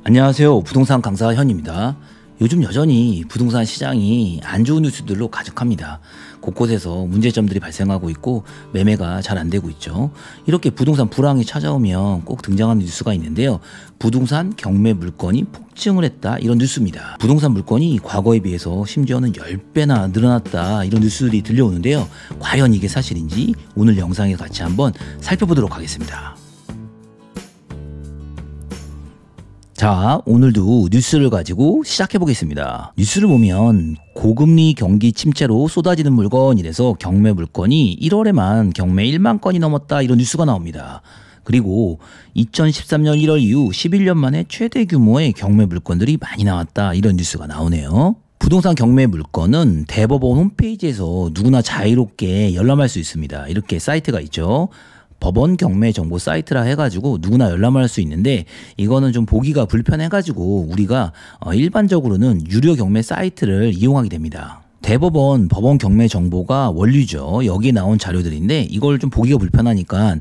안녕하세요. 부동산 강사 현입니다. 요즘 여전히 부동산 시장이 안 좋은 뉴스들로 가득합니다. 곳곳에서 문제점들이 발생하고 있고 매매가 잘 안 되고 있죠. 이렇게 부동산 불황이 찾아오면 꼭 등장하는 뉴스가 있는데요. 부동산 경매 물건이 폭증을 했다, 이런 뉴스입니다. 부동산 물건이 과거에 비해서 심지어는 10배나 늘어났다, 이런 뉴스들이 들려오는데요. 과연 이게 사실인지 오늘 영상에 같이 한번 살펴보도록 하겠습니다. 자, 오늘도 뉴스를 가지고 시작해 보겠습니다. 뉴스를 보면 고금리 경기 침체로 쏟아지는 물건이라서 경매 물건이 1월에만 경매 1만 건이 넘었다, 이런 뉴스가 나옵니다. 그리고 2013년 1월 이후 11년 만에 최대 규모의 경매 물건들이 많이 나왔다, 이런 뉴스가 나오네요. 부동산 경매 물건은 대법원 홈페이지에서 누구나 자유롭게 열람할 수 있습니다. 이렇게 사이트가 있죠. 법원 경매 정보 사이트라 해가지고 누구나 열람할 수 있는데, 이거는 좀 보기가 불편해가지고 우리가 일반적으로는 유료 경매 사이트를 이용하게 됩니다. 대법원 법원 경매 정보가 원류죠. 여기에 나온 자료들인데 이걸 좀 보기가 불편하니까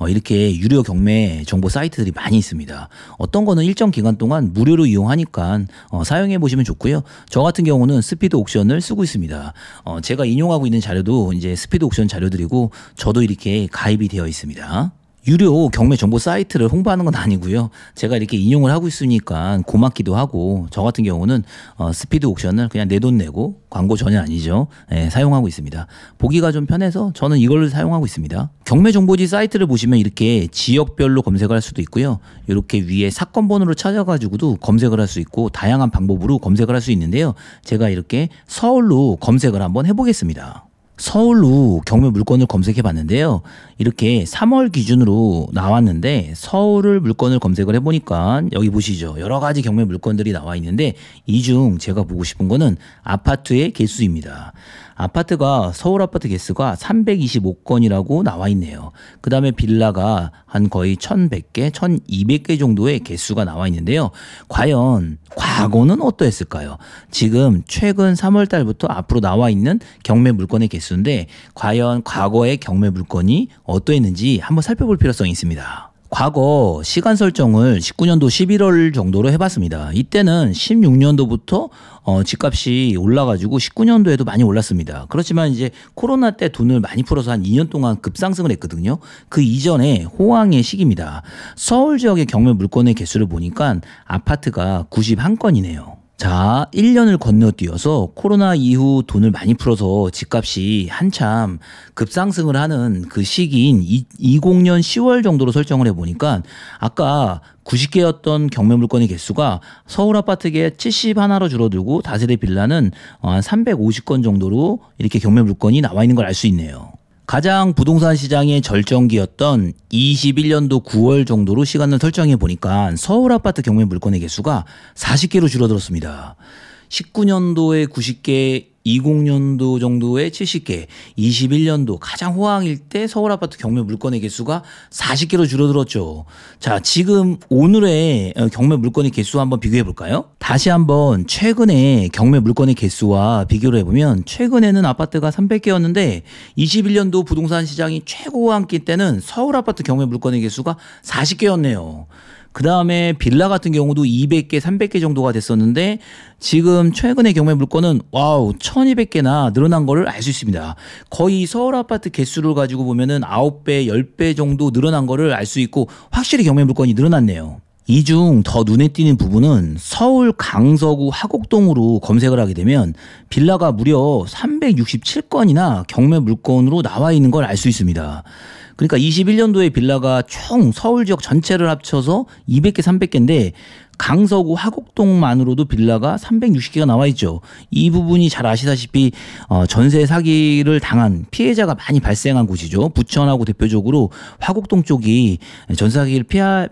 이렇게 유료 경매 정보 사이트들이 많이 있습니다. 어떤 거는 일정 기간 동안 무료로 이용하니까 사용해 보시면 좋고요. 저 같은 경우는 스피드 옥션을 쓰고 있습니다. 제가 인용하고 있는 자료도 이제 스피드 옥션 자료들이고 저도 이렇게 가입이 되어 있습니다. 유료 경매 정보 사이트를 홍보하는 건 아니고요. 제가 이렇게 인용을 하고 있으니까 고맙기도 하고, 저 같은 경우는 스피드 옥션을 그냥 내 돈 내고, 광고 전혀 아니죠, 사용하고 있습니다. 보기가 좀 편해서 저는 이걸 사용하고 있습니다. 경매 정보지 사이트를 보시면 이렇게 지역별로 검색을 할 수도 있고요. 이렇게 위에 사건 번호를 찾아가지고도 검색을 할 수 있고, 다양한 방법으로 검색을 할 수 있는데요. 제가 이렇게 서울로 검색을 한번 해보겠습니다. 서울로 경매 물건을 검색해 봤는데요. 이렇게 3월 기준으로 나왔는데, 서울을 물건을 검색을 해보니까 여기 보시죠. 여러 가지 경매 물건들이 나와 있는데, 이 중 제가 보고 싶은 거는 아파트의 개수입니다. 아파트가, 서울 아파트 개수가 325건이라고 나와 있네요. 그 다음에 빌라가 한 거의 1100개, 1200개 정도의 개수가 나와 있는데요. 과연 과거는 어떠했을까요? 지금 최근 3월 달부터 앞으로 나와 있는 경매 물건의 개수인데, 과연 과거의 경매 물건이 어떠했는지 한번 살펴볼 필요성이 있습니다. 과거 시간 설정을 19년도 11월 정도로 해봤습니다. 이때는 16년도부터 집값이 올라가지고 19년도에도 많이 올랐습니다. 그렇지만 이제 코로나 때 돈을 많이 풀어서 한 2년 동안 급상승을 했거든요. 그 이전에 호황의 시기입니다. 서울 지역의 경매 물건의 개수를 보니까 아파트가 91건이네요. 자, 1년을 건너뛰어서 코로나 이후 돈을 많이 풀어서 집값이 한참 급상승을 하는 그 시기인 20년 10월 정도로 설정을 해보니까, 아까 90개였던 경매 물건의 개수가 서울 아파트계 71로 줄어들고, 다세대 빌라는 한 350건 정도로 이렇게 경매 물건이 나와 있는 걸 알 수 있네요. 가장 부동산 시장의 절정기였던 21년도 9월 정도로 시간을 설정해 보니까 서울 아파트 경매 물건의 개수가 40개로 줄어들었습니다. 19년도에 90개, 20년도 정도에 70개, 21년도 가장 호황일 때 서울 아파트 경매 물건의 개수가 40개로 줄어들었죠. 자, 지금 오늘의 경매 물건의 개수 한번 비교해 볼까요? 다시 한번 최근에 경매 물건의 개수와 비교를 해보면, 최근에는 아파트가 300개였는데 21년도 부동산 시장이 최고 호황기 때는 서울 아파트 경매 물건의 개수가 40개였네요. 그 다음에 빌라 같은 경우도 200개, 300개 정도가 됐었는데, 지금 최근의 경매 물건은 1200개나 늘어난 거를 알 수 있습니다. 거의 서울 아파트 개수를 가지고 보면은 9배, 10배 정도 늘어난 거를 알 수 있고, 확실히 경매 물건이 늘어났네요. 이 중 더 눈에 띄는 부분은 서울 강서구 화곡동으로 검색을 하게 되면 빌라가 무려 367건이나 경매 물건으로 나와 있는 걸 알 수 있습니다. 그러니까 21년도에 빌라가 총 서울 지역 전체를 합쳐서 200개, 300개인데 강서구 화곡동만으로도 빌라가 360개가 나와 있죠. 이 부분이 잘 아시다시피 전세 사기를 당한 피해자가 많이 발생한 곳이죠. 부천하고 대표적으로 화곡동 쪽이 전세 사기를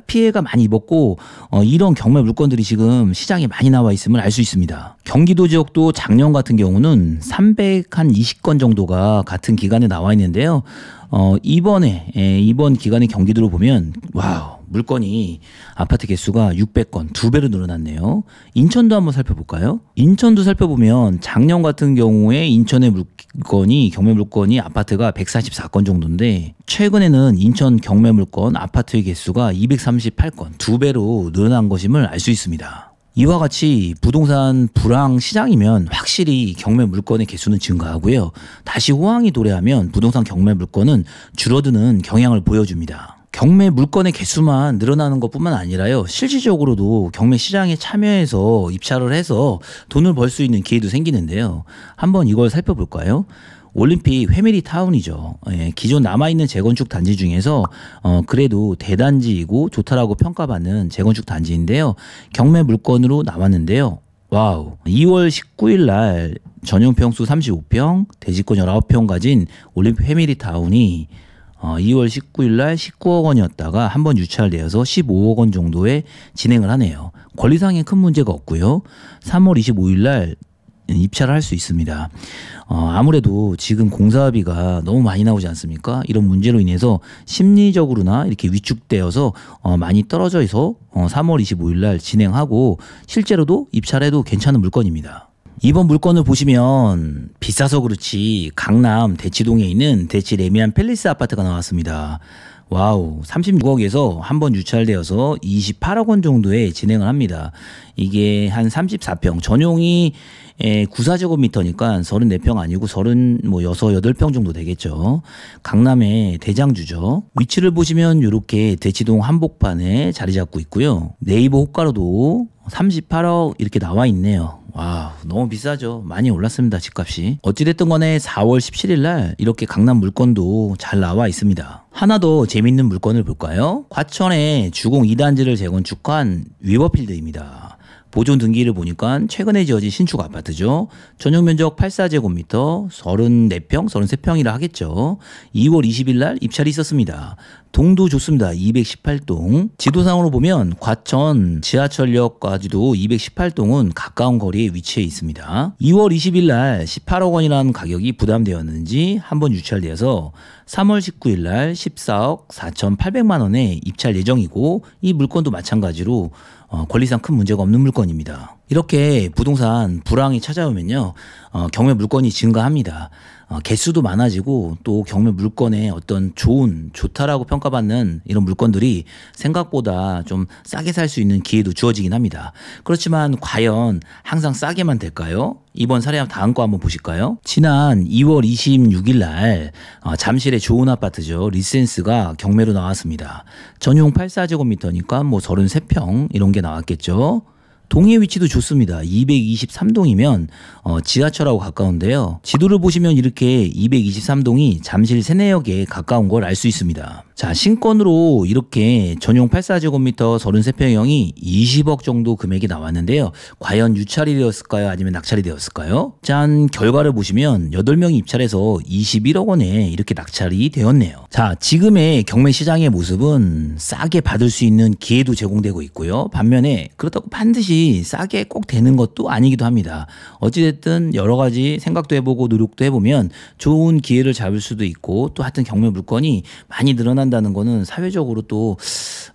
피해가 많이 입었고, 이런 경매 물건들이 지금 시장에 많이 나와 있음을 알 수 있습니다. 경기도 지역도 작년 같은 경우는 320건 정도가 같은 기간에 나와 있는데요. 이번 기간의 경기도로 보면 와우, 물건이 아파트 개수가 600건, 2배로 늘어났네요. 인천도 한번 살펴볼까요? 인천도 살펴보면 작년 같은 경우에 인천의 경매 물건이 아파트가 144건 정도인데, 최근에는 인천 경매 물건 아파트의 개수가 238건, 2배로 늘어난 것임을 알 수 있습니다. 이와 같이 부동산 불황 시장이면 확실히 경매 물건의 개수는 증가하고요. 다시 호황이 도래하면 부동산 경매 물건은 줄어드는 경향을 보여줍니다. 경매 물건의 개수만 늘어나는 것뿐만 아니라요, 실질적으로도 경매 시장에 참여해서 입찰을 해서 돈을 벌 수 있는 기회도 생기는데요. 한번 이걸 살펴볼까요? 올림픽 회밀리 타운이죠. 기존 남아있는 재건축 단지 중에서 그래도 대단지이고 좋다라고 평가받는 재건축 단지인데요. 경매 물건으로 나왔는데요. 와우, 2월 19일 날 전용평수 35평, 대지권 19평 가진 올림픽 회밀리 타운이 2월 19일 날 19억 원이었다가 한번 유찰되어서 15억 원 정도에 진행을 하네요. 권리상에 큰 문제가 없고요. 3월 25일 날 입찰을 할 수 있습니다. 아무래도 지금 공사비가 너무 많이 나오지 않습니까? 이런 문제로 인해서 심리적으로나 이렇게 위축되어서 많이 떨어져서 3월 25일 날 진행하고, 실제로도 입찰해도 괜찮은 물건입니다. 이번 물건을 보시면 비싸서 그렇지 강남 대치동에 있는 대치 레미안 팰리스 아파트가 나왔습니다. 와우, 36억에서 한번 유찰되어서 28억 원 정도에 진행을 합니다. 이게 한 34평, 전용이 94제곱미터니까 34평 아니고 8평 정도 되겠죠. 강남의 대장주죠. 위치를 보시면 이렇게 대치동 한복판에 자리 잡고 있고요. 네이버 호가로도 38억 이렇게 나와 있네요. 와, 너무 비싸죠. 많이 올랐습니다, 집값이. 어찌됐든 간에 4월 17일 날 이렇게 강남 물건도 잘 나와 있습니다. 하나 더 재밌는 물건을 볼까요? 과천에 주공 2단지를 재건축한 위버필드입니다. 보존 등기를 보니까 최근에 지어진 신축 아파트죠. 전용 면적 84제곱미터, 34평, 33평이라 하겠죠. 2월 20일 날 입찰이 있었습니다. 동도 좋습니다. 218동. 지도상으로 보면 과천 지하철역까지도 218동은 가까운 거리에 위치해 있습니다. 2월 20일 날 18억 원이라는 가격이 부담되었는지 한번 유찰되어서 3월 19일 날 14억 4,800만 원에 입찰 예정이고, 이 물건도 마찬가지로 권리상 큰 문제가 없는 물건입니다. 이렇게 부동산 불황이 찾아오면요, 경매 물건이 증가합니다. 개수도 많아지고 또 경매 물건의 어떤 좋다라고 평가받는 이런 물건들이 생각보다 좀 싸게 살 수 있는 기회도 주어지긴 합니다. 그렇지만 과연 항상 싸게만 될까요? 이번 사례 다음 거 한번 보실까요? 지난 2월 26일 날 잠실의 좋은 아파트죠. 리센스가 경매로 나왔습니다. 전용 84제곱미터니까 33평 이런 게 나왔겠죠. 동의 위치도 좋습니다. 223동이면 지하철하고 가까운데요. 지도를 보시면 이렇게 223동이 잠실 세내역에 가까운 걸 알 수 있습니다. 자, 신건으로 이렇게 전용 84제곱미터 33평형이 20억 정도 금액이 나왔는데요. 과연 유찰이 되었을까요? 아니면 낙찰이 되었을까요? 짠, 결과를 보시면 8명이 입찰해서 21억 원에 이렇게 낙찰이 되었네요. 자, 지금의 경매 시장의 모습은 싸게 받을 수 있는 기회도 제공되고 있고요. 반면에 그렇다고 반드시 싸게 꼭 되는 것도 아니기도 합니다. 어찌됐든 여러 가지 생각도 해보고 노력도 해보면 좋은 기회를 잡을 수도 있고, 또 하여튼 경매 물건이 많이 늘어난다는 거는 사회적으로 또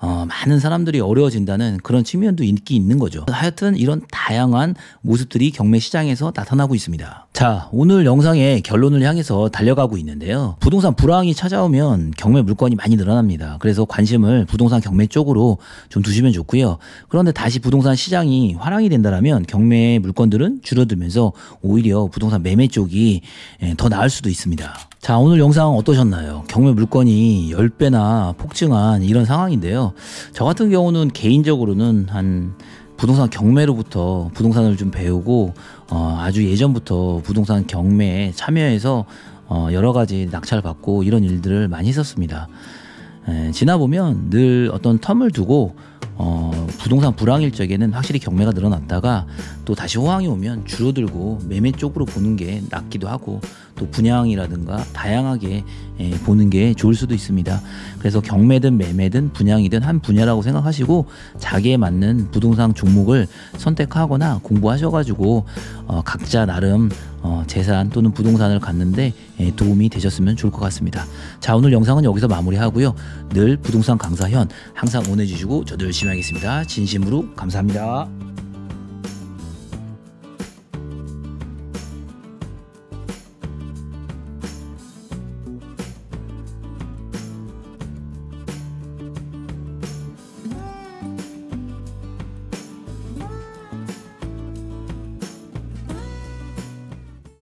많은 사람들이 어려워진다는 그런 측면도 있는 거죠. 하여튼 이런 다양한 모습들이 경매 시장에서 나타나고 있습니다. 자, 오늘 영상의 결론을 향해서 달려가고 있는데요. 부동산 불황이 찾아오면 경매 물건이 많이 늘어납니다. 그래서 관심을 부동산 경매 쪽으로 좀 두시면 좋고요. 그런데 다시 부동산 시장이 화랑이 된다면 경매 물건들은 줄어들면서 오히려 부동산 매매 쪽이 더 나을 수도 있습니다. 자, 오늘 영상 어떠셨나요? 경매 물건이 10배나 폭증한 이런 상황인데요. 저 같은 경우는 개인적으로는 한 부동산 경매로부터 부동산을 좀 배우고 아주 예전부터 부동산 경매에 참여해서 여러 가지 낙찰을 받고 이런 일들을 많이 했었습니다. 지나보면 늘 어떤 텀을 두고 부동산 불황일 적에는 확실히 경매가 늘어났다가 또 다시 호황이 오면 줄어들고 매매 쪽으로 보는 게 낫기도 하고, 또 분양이라든가 다양하게 보는 게 좋을 수도 있습니다. 그래서 경매든 매매든 분양이든 한 분야라고 생각하시고 자기에 맞는 부동산 종목을 선택하거나 공부하셔가지고 각자 나름 재산 또는 부동산을 갖는데 도움이 되셨으면 좋을 것 같습니다. 자, 오늘 영상은 여기서 마무리하고요. 늘 부동산 강사현 항상 응원해주시고 저도 열심히 하겠습니다. 진심으로 감사합니다.